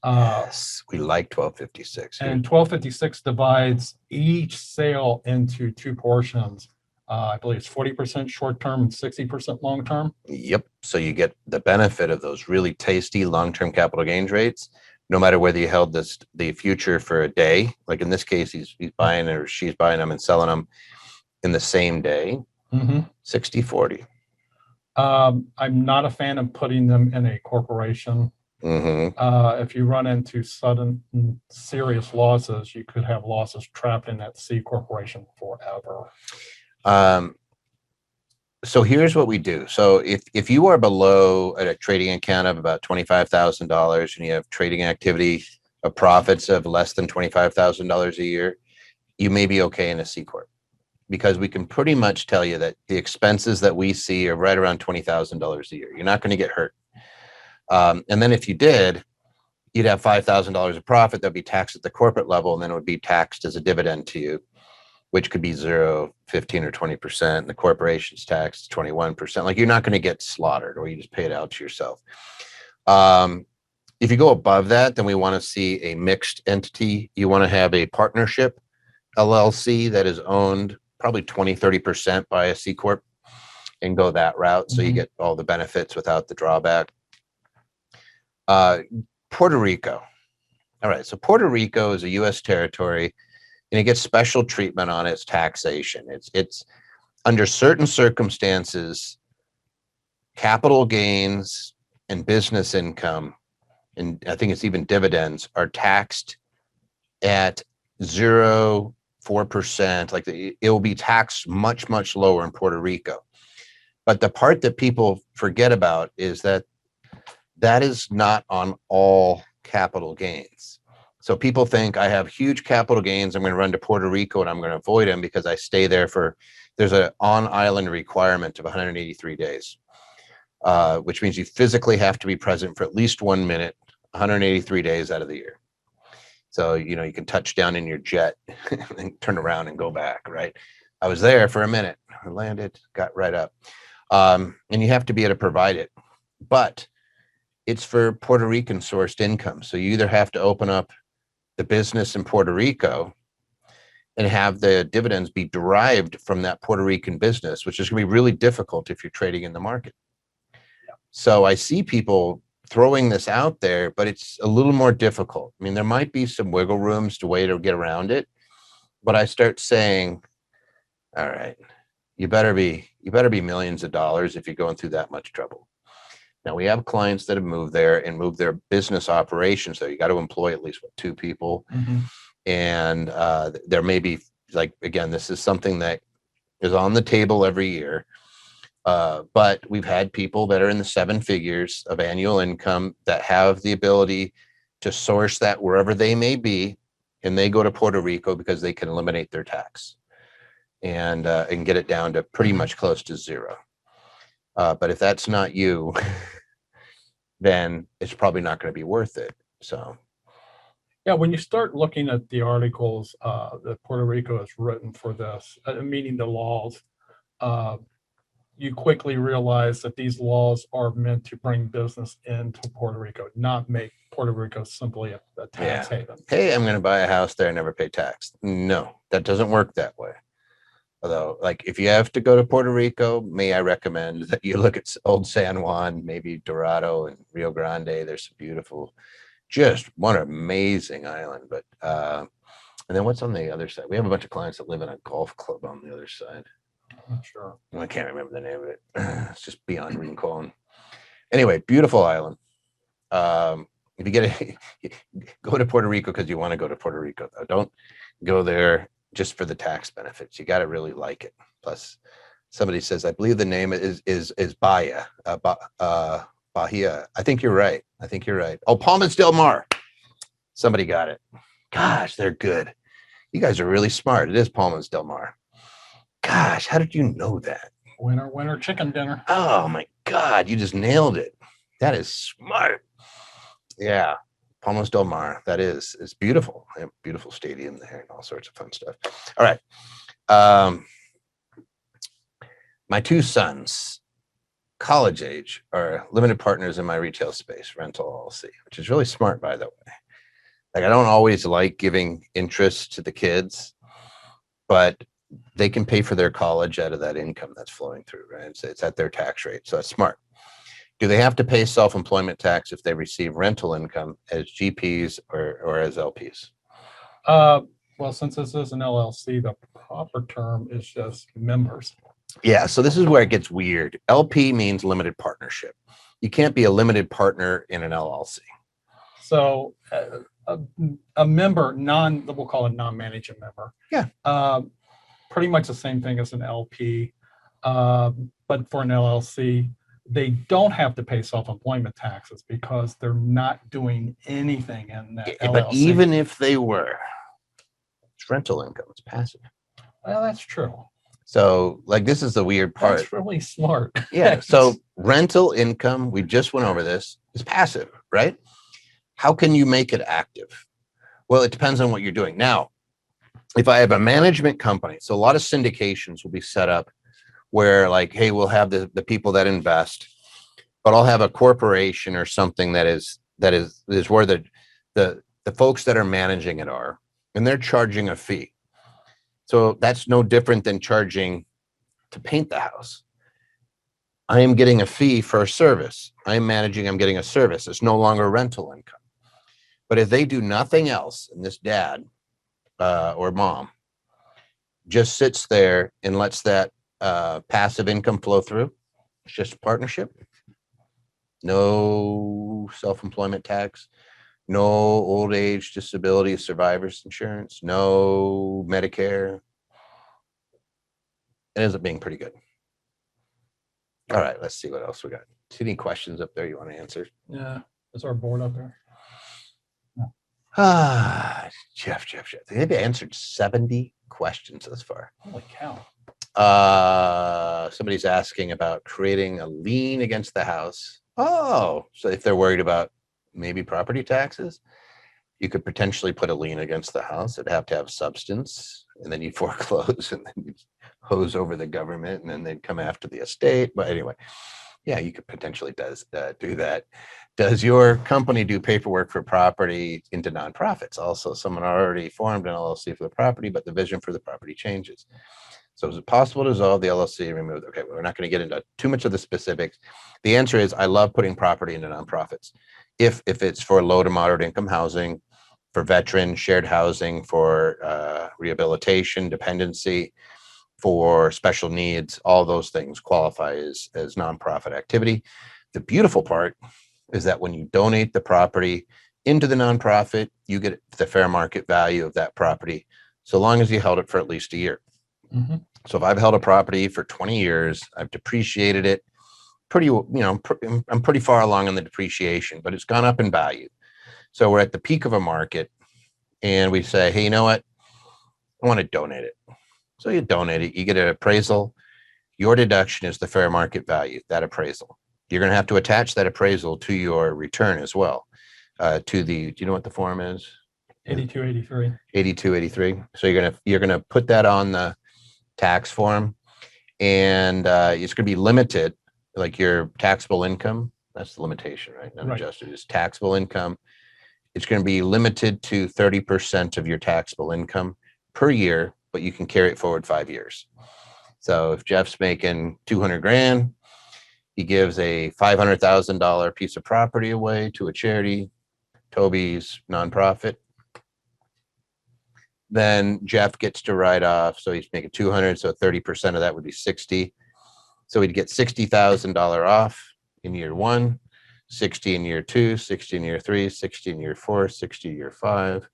Yes, we like 1256. And 1256 divides each sale into two portions. I believe it's 40% short-term and 60% long-term. Yep. So you get the benefit of those really tasty long-term capital gains rates, no matter whether you held the future for a day. Like in this case, he's buying or she's buying them and selling them in the same day. 60-40. I'm not a fan of putting them in a corporation. If you run into sudden serious losses, you could have losses trapped in that C corporation forever. So here's what we do. So if you are below a trading account of about $25,000 and you have trading activity of profits of less than $25,000 a year, you may be okay in a C Corp, because we can pretty much tell you that the expenses that we see are right around $20,000 a year. You're not going to get hurt. And then if you did, you'd have $5,000 of profit that would be taxed at the corporate level, and then it would be taxed as a dividend to you, which could be 0, 15, or 20%. And the corporation's taxed 21%. Like, you're not going to get slaughtered, or you just pay it out to yourself. If you go above that, then we want to see a mixed entity. You want to have a partnership LLC that is owned probably 20-30% by a C Corp, and go that route. So you get all the benefits without the drawback. Puerto Rico. All right. So Puerto Rico is a U.S. territory, and it gets special treatment on its taxation. It's under certain circumstances, capital gains and business income, and I think it's even dividends, are taxed at 0, 4%. Like it will be taxed much, much lower in Puerto Rico. But the part that people forget about is that that is not on all capital gains. So people think I have huge capital gains, I'm going to run to Puerto Rico and I'm going to avoid them because I stay there there's an on-island requirement of 183 days, which means you physically have to be present for at least 1 minute, 183 days out of the year. So, you can touch down in your jet and turn around and go back, right? I was there for a minute, I landed, got right up. And you have to be able to provide it. But it's for Puerto Rican sourced income. So you either have to open up the business in Puerto Rico and have the dividends be derived from that Puerto Rican business, which is going to be really difficult if you're trading in the market. So I see people throwing this out there, but it's a little more difficult. I mean, there might be some wiggle rooms to way to get around it, but I start saying, all right, you better be millions of dollars if you're going through that much trouble. Now we have clients that have moved there and moved their business operations there. You got to employ at least 2 people. Mm-hmm. And there may be, like, again, this is something that is on the table every year. But we've had people that are in the 7 figures of annual income that have the ability to source that wherever they may be. And they go to Puerto Rico because they can eliminate their tax and get it down to pretty much close to zero. But if that's not you, then it's probably not going to be worth it. So. Yeah, when you start looking at the articles that Puerto Rico has written for this, meaning the laws, you quickly realize that these laws are meant to bring business into Puerto Rico, not make Puerto Rico simply a tax haven. Hey, I'm going to buy a house there and never pay tax. No, that doesn't work that way. Although, like, if you have to go to Puerto Rico, may I recommend that you look at Old San Juan, maybe Dorado and Rio Grande. There's some beautiful, just one amazing island. But and then what's on the other side? We have a bunch of clients that live in a golf club on the other side. Sure. I can't remember the name of it. It's just beyond Rincon. Anyway, beautiful island. If you get go to Puerto Rico because you want to go to Puerto Rico, though. Don't go there just for the tax benefits. You got to really like it. Plus, somebody says, I believe the name is Bahia. Bahia. I think you're right. Oh, Palmas del Mar. Somebody got it. Gosh, they're good. You guys are really smart. It is Palmas del Mar. Gosh, how did you know that? Winter chicken dinner. Oh my God, you just nailed it. That is smart. Yeah, Palmas del Mar. It's beautiful. They have a beautiful stadium there and all sorts of fun stuff. All right. My 2 sons, college age, are limited partners in my retail space, Rental LLC, which is really smart, by the way. Like, I don't always like giving interest to the kids, but they can pay for their college out of that income that's flowing through, right? It's at their tax rate. So that's smart. Do they have to pay self-employment tax if they receive rental income as GPs or as LPs? Well, since this is an LLC, the proper term is just members. Yeah, so this is where it gets weird. LP means limited partnership. You can't be a limited partner in an LLC. So a member, we'll call it non-managing member. Yeah. Pretty much the same thing as an LP, but for an LLC, they don't have to pay self-employment taxes because they're not doing anything in that LLC. But even if they were, it's rental income, it's passive. Well, that's true. So, like, this is the weird part. That's really smart. Yeah. So rental income, we just went over this, is passive, right? How can you make it active? Well, it depends on what you're doing. Now, if I have a management company, so a lot of syndications will be set up where, like, hey, we'll have the people that invest, but I'll have a corporation or something that is where the folks that are managing it are, and they're charging a fee. So that's no different than charging to paint the house. I am getting a fee for a service. I am managing, I'm getting a service. It's no longer rental income. But if they do nothing else, and this dad or mom just sits there and lets that passive income flow through, it's just a partnership. No self-employment tax, no old age disability survivors insurance, no Medicare. It ends up being pretty good. All right, let's see what else we got. See any questions up there you want to answer? Yeah. Is our board up there? Jeff. They've answered 70 questions thus far. Holy cow. Somebody's asking about creating a lien against the house. Oh, so if they're worried about maybe property taxes, you could potentially put a lien against the house. It'd have to have substance, and then you foreclose, and then you hose over the government, and then they'd come after the estate. But anyway, yeah, you could potentially do that. Does your company do paperwork for property into nonprofits? Also, someone already formed an LLC for the property, but the vision for the property changes. So is it possible to dissolve the LLC and remove? Okay, we're not going to get into too much of the specifics. The answer is I love putting property into nonprofits. If it's for low to moderate income housing, for veteran shared housing, for rehabilitation, dependency, for special needs, all those things qualify as nonprofit activity. The beautiful part is that when you donate the property into the nonprofit, you get the fair market value of that property, so long as you held it for at least a year. Mm-hmm. So if I've held a property for 20 years, I've depreciated it I'm pretty far along in the depreciation, but it's gone up in value. So we're at the peak of a market and we say, hey, you know what? I want to donate it. So you donate it, you get an appraisal. Your deduction is the fair market value, that appraisal. You're going to have to attach that appraisal to your return as well. Do you know what the form is? 8283. 8283. So you're gonna put that on the tax form, and it's going to be limited, like your taxable income. That's the limitation, right? Not Right. adjusted. It's taxable income. It's going to be limited to 30% of your taxable income per year, but you can carry it forward 5 years. So if Jeff's making 200 grand, he gives a $500,000 piece of property away to a charity, Toby's nonprofit. Then Jeff gets to write off. So he's making 200. So 30% of that would be 60. So he'd get $60,000 off in year 1, 60 in year 2, 60 in year 3, 60 in year 4, 60 in year 5,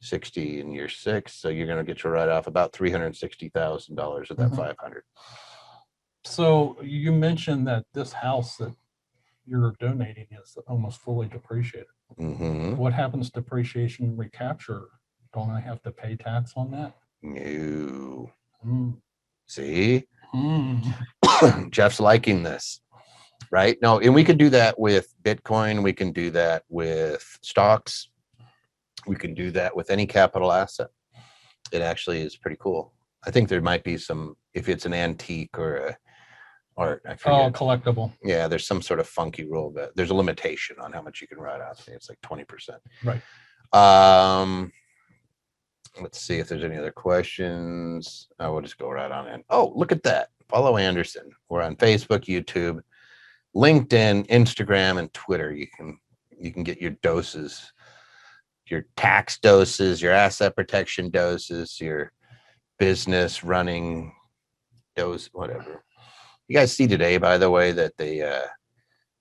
60 in year 6. So you're going to get to write off about $360,000 of that Mhm. 500. So you mentioned that this house that you're donating is almost fully depreciated. Mm-hmm. What happens to depreciation recapture? Don't I have to pay tax on that? No. Mm. See, Mm. Jeff's liking this, right? No, and we can do that with Bitcoin. We can do that with stocks. We can do that with any capital asset. It actually is pretty cool. I think there might be some, if it's an antique or a art, I Oh, forget. collectible. Yeah, there's some sort of funky rule, but there's a limitation on how much you can write off. I think it's like 20%. Right. Let's see if there's any other questions. I will just go right on in. Oh, look at that. Follow Anderson. We're on Facebook, YouTube, LinkedIn, Instagram, and Twitter. You can get your doses, your tax doses, your asset protection doses, your business running dose, whatever. You guys see today, by the way, that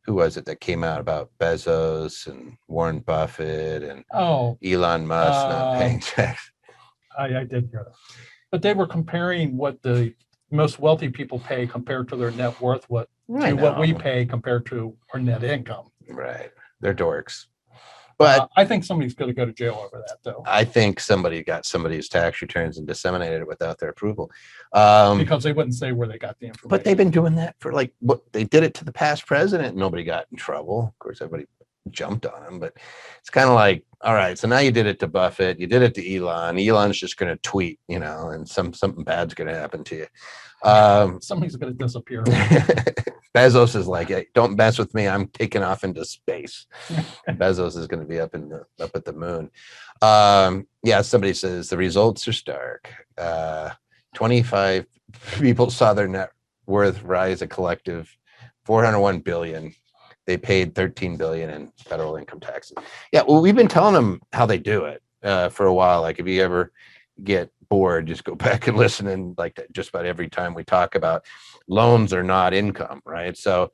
who was it that came out about Bezos and Warren Buffett and Elon Musk not paying tax? I did hear that. But they were comparing what the most wealthy people pay compared to their net worth, what we pay compared to our net income. Right. They're dorks. But I think somebody's going to go to jail over that, though. I think somebody got somebody's tax returns and disseminated it without their approval. Because they wouldn't say where they got the information. But they've been doing that for they did it to the past president. And nobody got in trouble. Of course, everybody jumped on him, but it's kind of like, all right, so now you did it to Buffett, you did it to Elon. Elon's just going to tweet, and something bad's going to happen to you. Somebody's going to disappear. Bezos is like, hey, don't mess with me. I'm taking off into space. Bezos is going to be up at the moon. Yeah, somebody says the results are stark. 25 people saw their net worth rise a collective 401 billion. They paid 13 billion in federal income taxes. Yeah, well, we've been telling them how they do it for a while. Like, if you ever get bored, just go back and listen. And just about every time we talk about loans are not income, right? So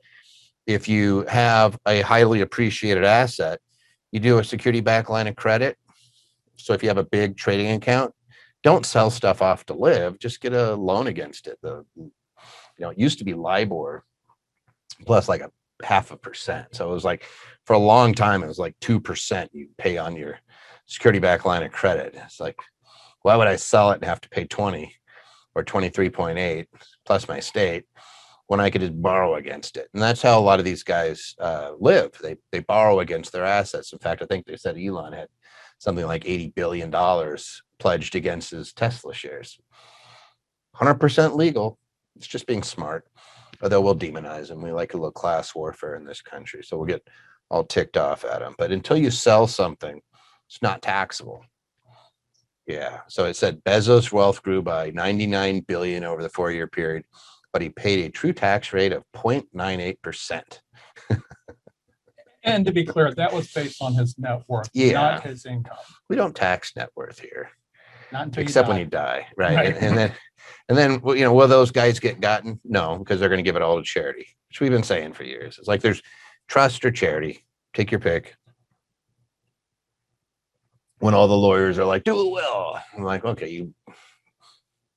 if you have a highly appreciated asset You do a security back line of credit. So if you have a big trading account, don't sell stuff off to live, just get a loan against it. It used to be LIBOR plus like a 0.5%. So it was like for a long time, it was like 2% you pay on your security back line of credit. It's like, why would I sell it and have to pay 20 or 23.8 plus my state when I could just borrow against it? And that's how a lot of these guys live. They borrow against their assets. In fact, I think they said Elon had something like $80 billion pledged against his Tesla shares. 100% legal. It's just being smart. Although we'll demonize them. We like a little class warfare in this country. So we'll get all ticked off at them. But until you sell something, it's not taxable. Yeah. So it said Bezos' wealth grew by 99 billion over the 4-year period, but he paid a true tax rate of 0.98%. And to be clear, that was based on his net worth, Yeah. not his income. We don't tax net worth here, Not until except you when die. you die, right? Right. And then will those guys get gotten? No, because they're going to give it all to charity, which we've been saying for years. It's like there's trust or charity. Take your pick. When all the lawyers are like, do a will, I'm like, okay, you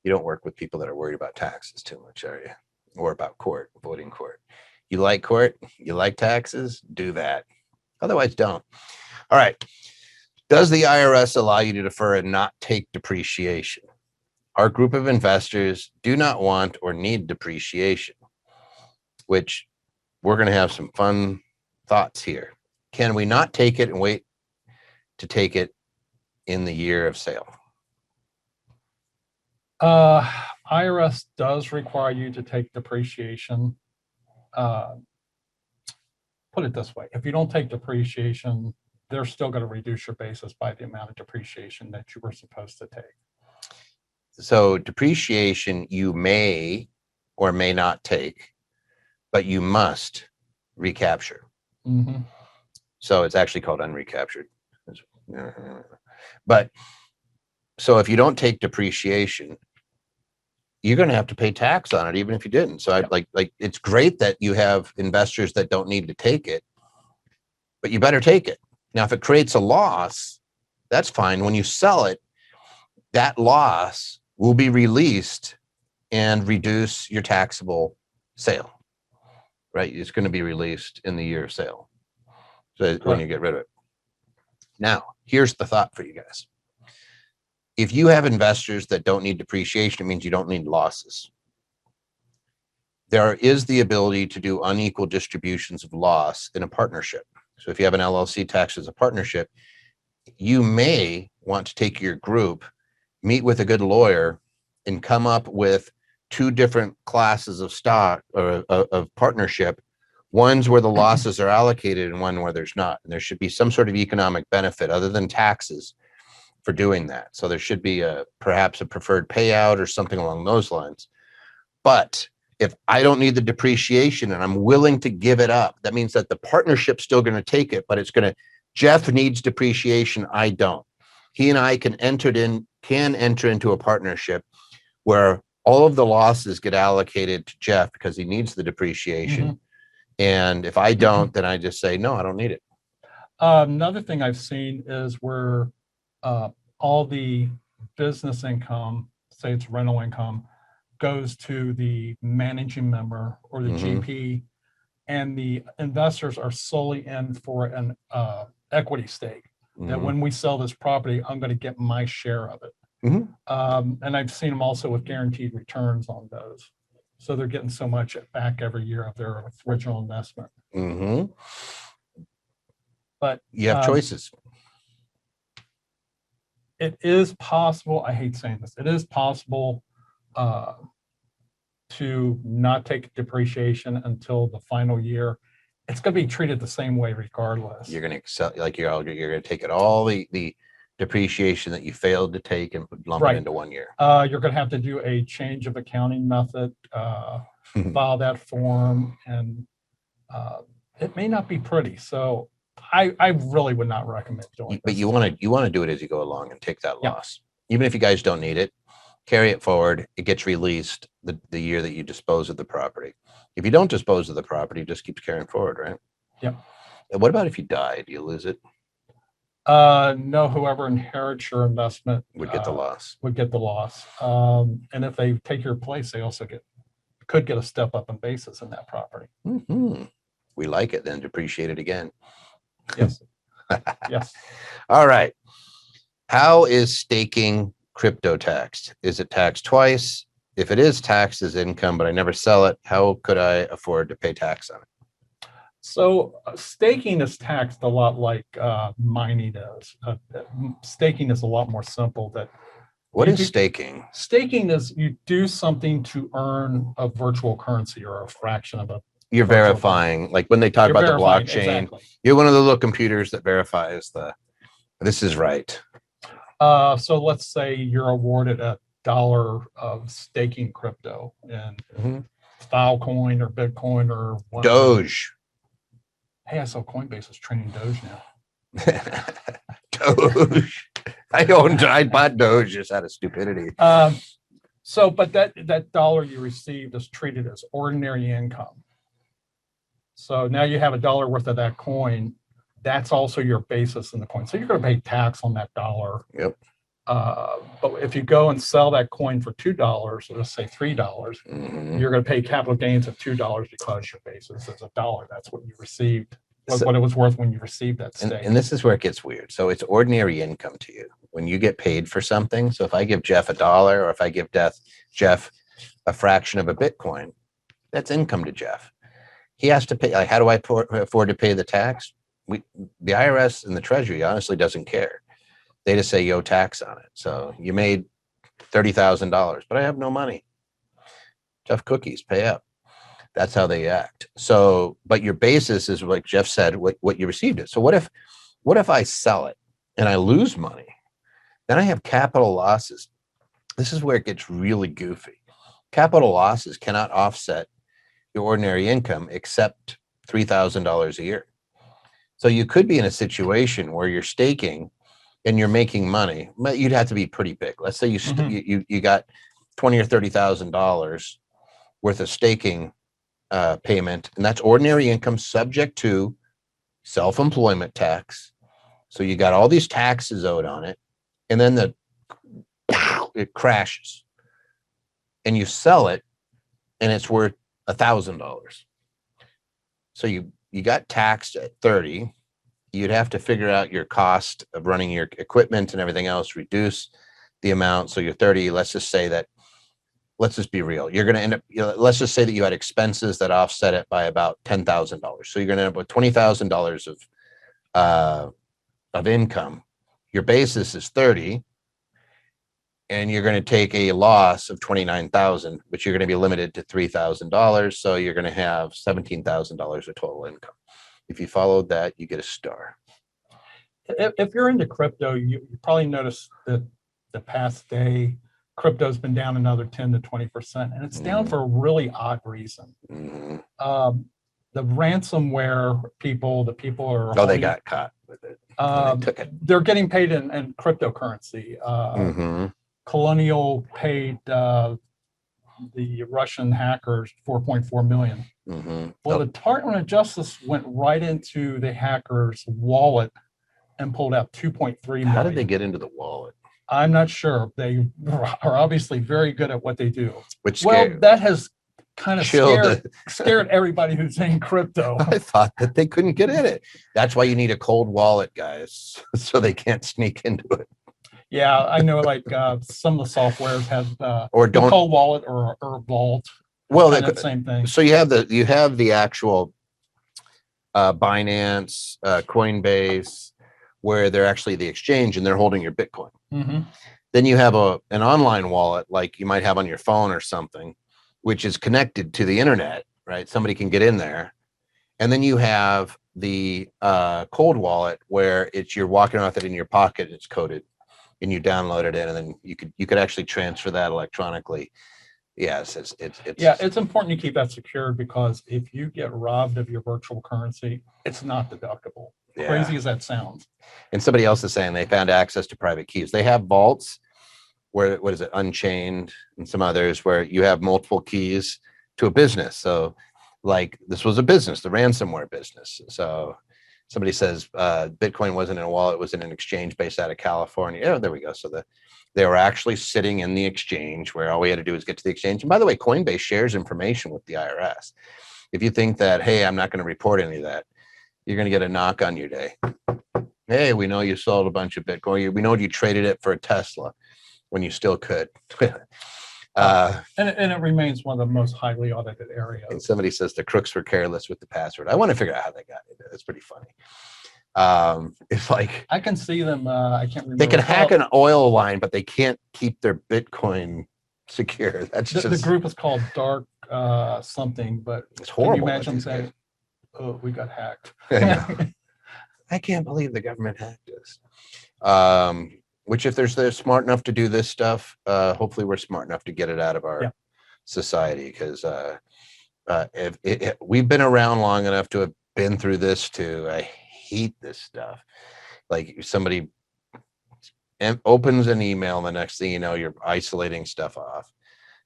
don't work with people that are worried about taxes too much, are you? Or about court, voting court. You like court, you like taxes, do that. Otherwise, don't. All right. Does the IRS allow you to defer and not take depreciation? Our group of investors do not want or need depreciation, which we're going to have some fun thoughts here. Can we not take it and wait to take it in the year of sale? IRS does require you to take depreciation. Put it this way, if you don't take depreciation, they're still going to reduce your basis by the amount of depreciation that you were supposed to take. So depreciation you may or may not take, but you must recapture. Mm-hmm. So it's actually called unrecaptured. But so if you don't take depreciation, you're going to have to pay tax on it, even if you didn't. So I'd like it's great that you have investors that don't need to take it, but you better take it. Now, if it creates a loss, that's fine. When you sell it, that loss will be released and reduce your taxable sale, right? It's going to be released in the year of sale. So when you get rid of it. Now, here's the thought for you guys. If you have investors that don't need depreciation, it means you don't need losses. There is the ability to do unequal distributions of loss in a partnership. So if you have an LLC taxed as a partnership, you may want to take your group, meet with a good lawyer, and come up with 2 different classes of stock or of partnership. One's where the losses are allocated and one where there's not. And there should be some sort of economic benefit other than taxes for doing that. So there should be perhaps a preferred payout or something along those lines. But if I don't need the depreciation and I'm willing to give it up, that means that the partnership's still going to take it, but Jeff needs depreciation. I don't. He and I can enter into a partnership where all of the losses get allocated to Jeff because he needs the depreciation. Mm-hmm. And if I don't, then I just say, no, I don't need it. Another thing I've seen is where all the business income, say it's rental income, goes to the managing member or the GP, and the investors are solely in for an equity stake. That when we sell this property, I'm going to get my share of it. And I've seen them also with guaranteed returns on those. So they're getting so much back every year of their original investment. But you have choices. It is possible, I hate saying this, it is possible to not take depreciation until the final year. It's going to be treated the same way regardless. You're going to sell, like you're going to take it all the depreciation that you failed to take and lump it into 1 year. You're going to have to do a change of accounting method, file that form, and it may not be pretty. So I really would not recommend doing it. But you want to do it as you go along and take that loss. Even if you guys don't need it, carry it forward. It gets released the year that you dispose of the property. If you don't dispose of the property, it just keeps carrying forward, right? Yep. And what about if you die? Do you lose it? No, whoever inherits your investment Would get the loss. would get the loss. And if they take your place, they also could get a step up in basis in that property. Mhm. We like it, then depreciate it again. Yes. Yes. All right. How is staking crypto taxed? Is it taxed twice? If it is taxed as income, but I never sell it, how could I afford to pay tax on it? So staking is taxed a lot like mining is. Staking is a lot more simple. That What you is do- staking? Staking is you do something to earn a virtual currency or a fraction of a. You're virtual verifying, like when they talk You're about the verifying, blockchain, exactly. you're one of the little computers that verifies this is right. So let's say you're awarded $1 of staking crypto in Mhm. Filecoin or Bitcoin or one of Doge. Hey, I saw Coinbase is trading Doge now. Doge. I bought Doge just out of stupidity. But that dollar you received is treated as ordinary income. So now you have $1 worth of that coin. That's also your basis in the coin. So you're going to pay tax on that dollar. Yep. But if you go and sell that coin for $2, let's say $3, Mhm. you're going to pay capital gains of $2 because your basis is $1. That's what you received, So- what it was worth when you received that stake. And this is where it gets weird. So it's ordinary income to you when you get paid for something. So if I give Jeff $1 or if I give Jeff a fraction of a Bitcoin, that's income to Jeff. He has to pay. Like, how do I afford to pay the tax? The IRS and the Treasury honestly doesn't care. They just say, yo, tax on it. So you made $30,000, but I have no money. Jeff Cookies, pay up. That's how they act. So, but your basis is like Jeff said, what you received it. So what if I sell it and I lose money? Then I have capital losses. This is where it gets really goofy. Capital losses cannot offset your ordinary income except $3,000 a year. So you could be in a situation where you're staking and you're making money, but you'd have to be pretty big. Let's say you got $20,000 or $30,000 worth of staking payment, and that's ordinary income subject to self-employment tax. So you got all these taxes owed on it, and then it crashes, and you sell it, and it's worth $1,000. So you got taxed at 30. You'd have to figure out your cost of running your equipment and everything else, reduce the amount. So you're 30. Let's just be real. You're going to end up, let's just say that you had expenses that offset it by about $10,000. So you're going to end up with $20,000 of income. Your basis is 30, and you're going to take a loss of 29,000, but you're going to be limited to $3,000. So you're going to have $17,000 of total income. If you followed that, you get a star. If you're into crypto, you probably noticed that the past day, crypto's been down another 10 to 20%, and it's down for a really odd reason. Mhm. The ransomware people, the people are They got caught with it. They took it. they're getting paid in cryptocurrency. Mhm. Colonial paid the Russian hackers 4.4 million. Mhm. Well, the Department of Justice went right into the hackers' wallet and pulled out 2.3 million. How did they get into the wallet? I'm not sure. They are obviously very good at what they do. Which Well, that has kind of chilled scared everybody who's in crypto. I thought that they couldn't get in it. That's why you need a cold wallet, guys, so they can't sneak into it. Yeah, I know. Like some of the softwares have Or don't. cold wallet or vault. Well, That same thing. so you have the actual Binance, Coinbase, where they're actually the exchange and they're holding your Bitcoin. Mhm. Then you have an online wallet like you might have on your phone or something, which is connected to the internet, right? Somebody can get in there. And then you have the cold wallet where you're walking around with it in your pocket, it's coded, and you download it in, and then you could actually transfer that electronically. Yes, it's important to keep that secured, because if you get robbed of your virtual currency, it's not deductible. Yeah. Crazy as that sounds. And somebody else is saying they found access to private keys. They have vaults where, what is it, Unchained, and some others where you have multiple keys to a business. So like this was a business, the ransomware business. So Somebody says Bitcoin wasn't in a wallet, it was in an exchange based out of California. Oh, there we go. So they were actually sitting in the exchange where all we had to do was get to the exchange. And by the way, Coinbase shares information with the IRS. If you think that, hey, I'm not going to report any of that, you're going to get a knock on your day. Hey, we know you sold a bunch of Bitcoin. We know you traded it for a Tesla when you still could. And it remains one of the most highly audited And areas. somebody says the crooks were careless with the password. I want to figure out how they got it. It's pretty funny. It's like I can see them. I can't remember. they can hack an oil line, but they can't keep their Bitcoin secure. That's The just group is called Dark something, but it's can you horrible. imagine saying, "Oh, we got hacked"? I know. I can't believe the government hacked us. Which if they're smart enough to do this stuff, hopefully we're smart enough to get it out of our society, because we've been around long enough to have been through this too. I hate this stuff. Like somebody opens an email and the next thing you know, you're isolating stuff off.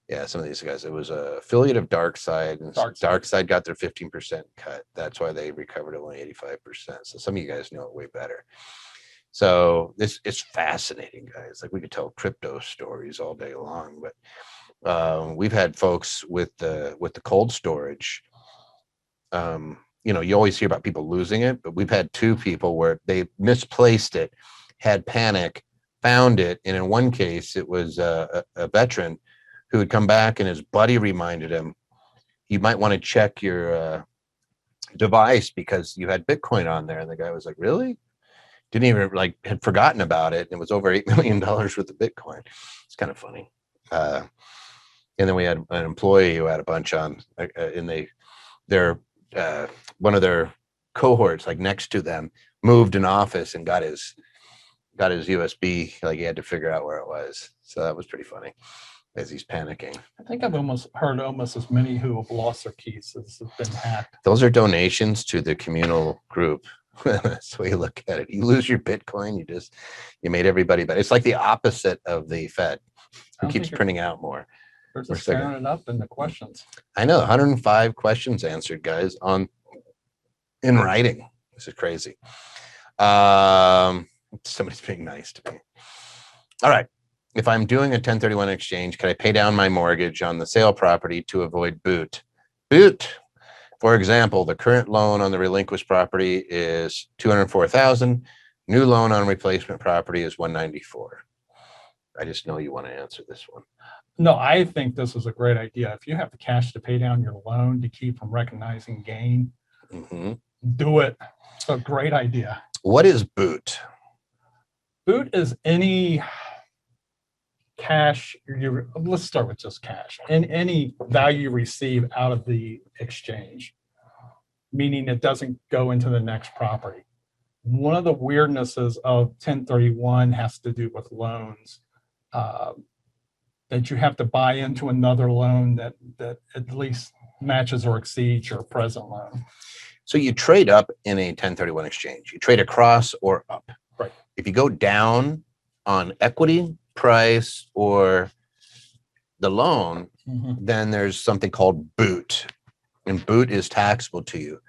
Yeah, some of these guys, it was a affiliate of DarkSide, and DarkSide got their 15% cut. That's why they recovered only 85%. So some of you guys know it way better. So this is fascinating, guys. Like we could tell crypto stories all day long, but we've had folks with the cold storage. You know, you always hear about people losing it, but we've had two people where they misplaced it, had panic, found it, and in one case, it was a veteran who had come back and his buddy reminded him, you might want to check your device because you had Bitcoin on there. And the guy was like, really? Didn't even had forgotten about it. And it was over $8 million worth of Bitcoin. It's kind of funny. And then we had an employee who had a bunch on, and one of their cohorts, like next to them, moved an office and got his USB. Like he had to figure out where it was. So that was pretty funny as he's panicking. I think I've heard almost as many who have lost their keys as have been hacked. Those are donations to the communal group. That's the way you look at it. You lose your Bitcoin, you made everybody better. It's like the opposite of the Fed, who keeps printing out more. They're just tearing it up in the questions. I know, 105 questions answered, guys, in writing. This is crazy. Somebody's being nice to me. All right. If I'm doing a 1031 exchange, can I pay down my mortgage on the sale property to avoid boot? For example, the current loan on the relinquished property is $204,000. New loan on replacement property is $194,000. I just know you want to answer this one. No, I think this is a great idea. If you have the cash to pay down your loan to keep from recognizing gain, do it. It's a great idea. What is boot? Boot is any cash. Let's start with just cash. And any value you receive out of the exchange, meaning it doesn't go into the next property. One of the weirdnesses of 1031 has to do with loans, that you have to buy into another loan that at least matches or exceeds your present loan. So you trade up in a 1031 exchange. You trade across or up. Right. If you go down on equity, price, or the loan, then there's something called boot. And boot is taxable to you.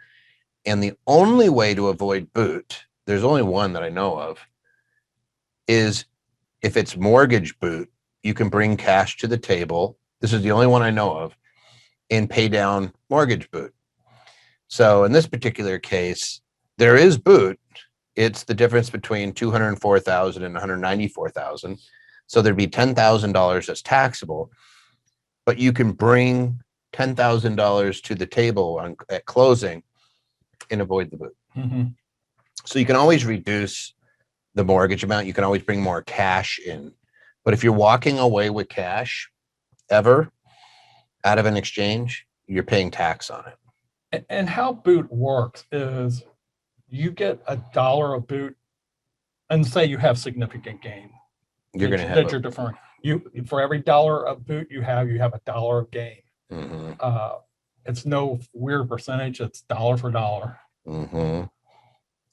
And the only way to avoid boot, there's only one that I know of, is if it's mortgage boot, you can bring cash to the table. This is the only one I know of, and pay down mortgage boot. So in this particular case, there is boot. It's the difference between $204,000 and $194,000. So there'd be $10,000 that's taxable, but you can bring $10,000 to the table at closing and avoid the boot. So you can always reduce the mortgage amount. You can always bring more cash in. But if you're walking away with cash ever out of an exchange, you're paying tax on it. And how boot works is you get $1 of boot, and say you have significant gain. You're going to have that you're deferring. For every $1 of boot you have $1 of gain. It's no weird percentage. It's dollar for dollar. Now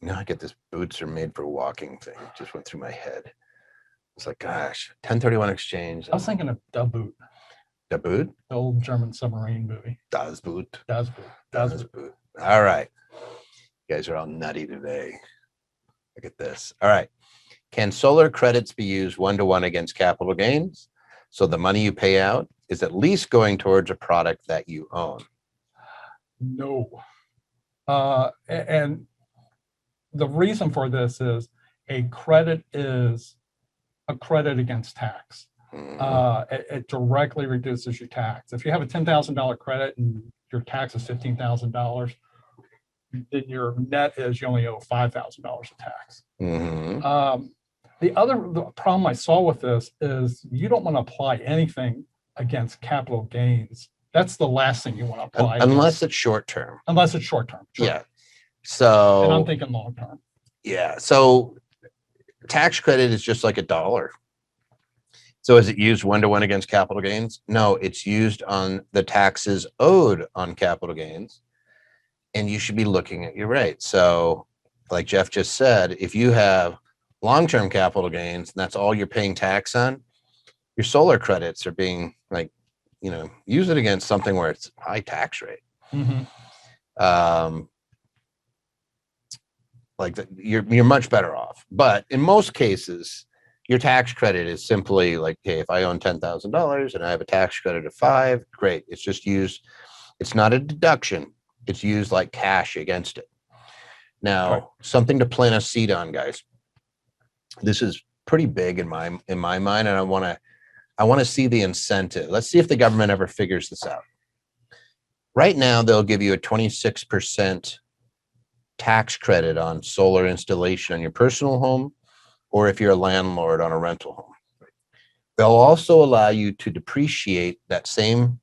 I get this boots are made for walking thing. It just went through my head. It's like, gosh, 1031 exchange. I was thinking of Da Boot. Da Boot? The old German submarine movie. Das Boot. Das Boot. Das Boot. All right. You guys are all nutty today. Look at this. All right. Can solar credits be used one-to-one against capital gains? So the money you pay out is at least going towards a product that you own. No. And the reason for this is a credit is a credit against tax. It directly reduces your tax. If you have a $10,000 credit and your tax is $15,000, then your net is you only owe $5,000 of tax. The problem I saw with this is you don't want to apply anything against capital gains. That's the last thing you want to apply. Unless it's short term. Unless it's short term. Sure. Yeah. So. And I'm thinking long term. Yeah. So tax credit is just like a dollar. So is it used one-to-one against capital gains? No, it's used on the taxes owed on capital gains. And you should be looking at your rate. So like Jeff just said, if you have long-term capital gains and that's all you're paying tax on, your solar credits are being like, use it against something where it's high tax rate. You're much better off. But in most cases, your tax credit is simply like, hey, if I own $10,000 and I have a tax credit of $5,000, great. It's just used. It's not a deduction. It's used like cash against it. Now, something to plant a seed on, guys. This is pretty big in my mind, and I want to see the incentive. Let's see if the government ever figures this out. Right now, they'll give you a 26% tax credit on solar installation on your personal home, or if you're a landlord on a rental home. They'll also allow you to depreciate that same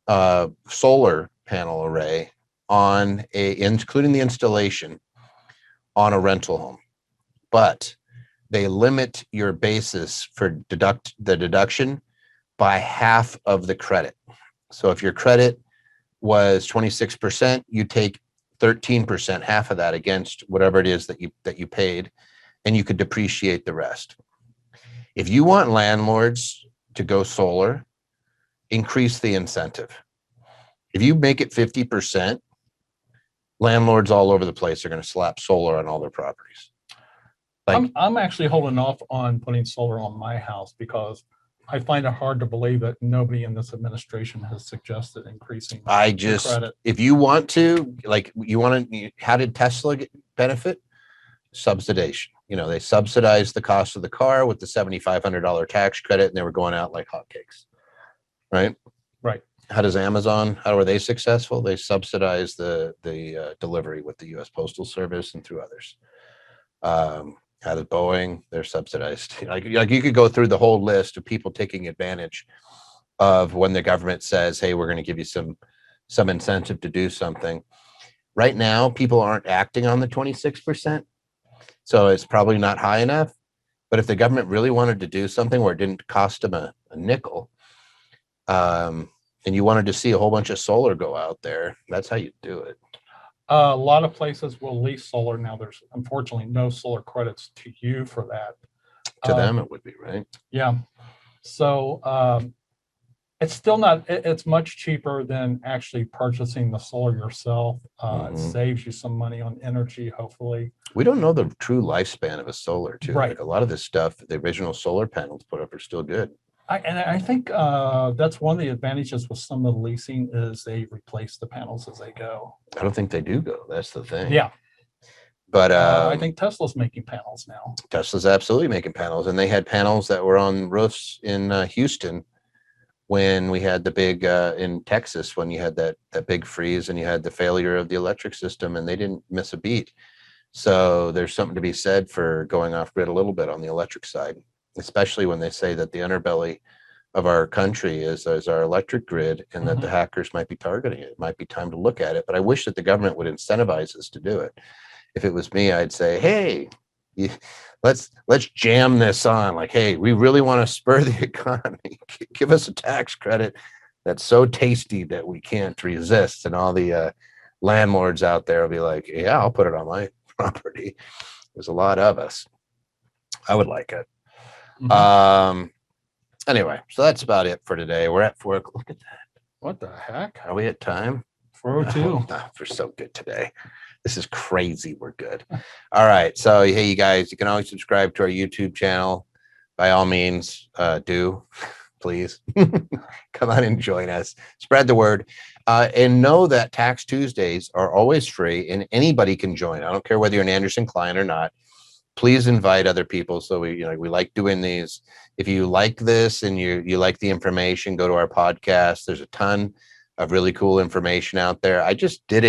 solar panel array including the installation on a rental home. But they limit your basis for the deduction by half of the credit. So if your credit was 26%, you take 13%, half of that against whatever it is that you paid, and you could depreciate the rest. If you want landlords to go solar, increase the incentive. If you make it 50%, landlords all over the place are going to slap solar on all their properties. I'm actually holding off on putting solar on my house because I find it hard to believe that nobody in this administration has suggested increasing the credit. If you want to, how did Tesla benefit? Subsidization. They subsidized the cost of the car with the $7,500 tax credit, and they were going out like hotcakes. Right. How does Amazon? How are they successful? They subsidize the delivery with the U.S. Postal Service and through others. How does Boeing? They're subsidized. Like you could go through the whole list of people taking advantage of when the government says, "Hey, we're going to give you some incentive to do something." Right now, people aren't acting on the 26%, so it's probably not high enough. But if the government really wanted to do something where it didn't cost them a nickel, and you wanted to see a whole bunch of solar go out there, that's how you do it. A lot of places will lease solar now. There's unfortunately no solar credits to you for that. To them, it would be, right? Yeah. So it's still not. It's much cheaper than actually purchasing the solar yourself. It saves you some money on energy, hopefully. We don't know the true lifespan of a solar, too. Right. Like a lot of this stuff, the original solar panels put up are still good. I think that's one of the advantages with some of the leasing is they replace the panels as they go. I don't think they do go. That's the thing. Yeah. But I think Tesla's making panels now. Tesla's absolutely making panels, and they had panels that were on roofs in Houston when we had the big in Texas when you had that big freeze and you had the failure of the electric system, and they didn't miss a beat. So there's something to be said for going off grid a little bit on the electric side, especially when they say that the underbelly of our country is our electric grid, and that the hackers might be targeting it. It might be time to look at it, but I wish that the government would incentivize us to do it. If it was me, I'd say, hey, let's jam this on. Like, hey, we really want to spur the economy. Give us a tax credit that's so tasty that we can't resist. And all the landlords out there will be like, yeah, I'll put it on my property. There's a lot of us. I would like it. Anyway, so that's about it for today. We're at 4 o'clock. Look at that. What the heck? Are we at time? 4:02. We're so good today. This is crazy. We're good. All right. So, hey, you guys, you can always subscribe to our YouTube channel. By all means, do please come on and join us. Spread the word. And know that Tax Tuesdays are always free and anybody can join. I don't care whether you're an Anderson client or not. Please invite other people. So we like doing these. If you like this and you like the information, go to our podcast. There's a ton of really cool information out there. I just did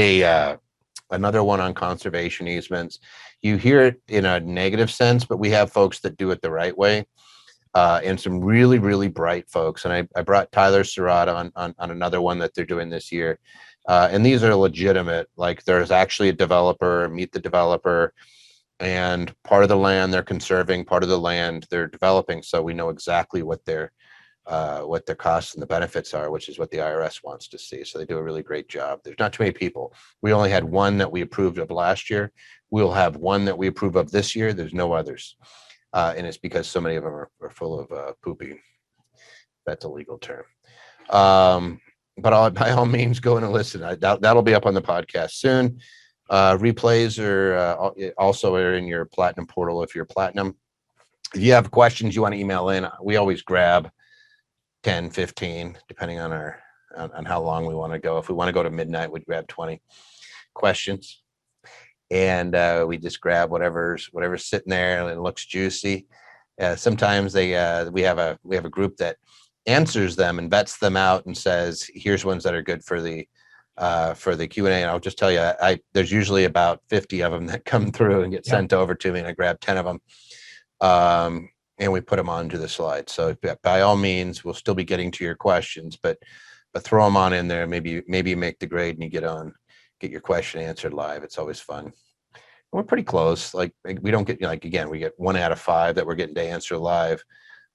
another one on conservation easements. You hear it in a negative sense, but we have folks that do it the right way. And some really, really bright folks. And I brought Tyler Surratt on another one that they're doing this year. And these are legitimate. Like there's actually a developer, meet the developer, and part of the land they're conserving, part of the land they're developing. So we know exactly what their costs and the benefits are, which is what the IRS wants to see. So they do a really great job. There's not too many people. We only had one that we approved of last year. We'll have one that we approve of this year. There's no others. And it's because so many of them are full of poopy. That's a legal term. But by all means, go in and listen. That'll be up on the podcast soon. Replays are also are in your Platinum portal if you're Platinum. If you have questions you want to email in, we always grab 10, 15, depending on on how long we want to go. If we want to go to midnight, we'd grab 20 questions. And we just grab whatever's sitting there and looks juicy. Sometimes we have a group that answers them and vets them out and says, here's ones that are good for the Q&A. And I'll just tell you, there's usually about 50 of them that come through and get sent over to me, and I grab 10 of them. And we put them onto the slide. So by all means, we'll still be getting to your questions, but throw them on in there. Maybe you make the grade and you get your question answered live. It's always fun. We're pretty close. Like we don't get again, we get 1 out of 5 that we're getting to answer live,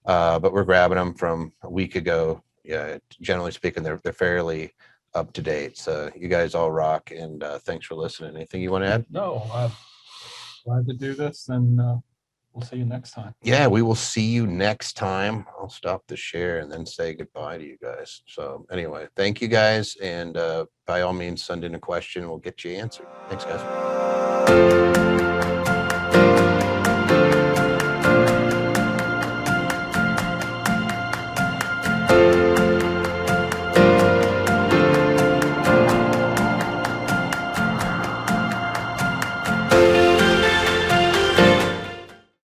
but we're grabbing them from a week ago. Yeah, generally speaking, they're fairly up to date. So you guys all rock, and thanks for listening. Anything you want to add? No, I'm glad to do this, and we'll see you next time. Yeah, we will see you next time. I'll stop the share and then say goodbye to you guys. So anyway, thank you guys. And by all means, send in a question. We'll get you answered. Thanks, guys.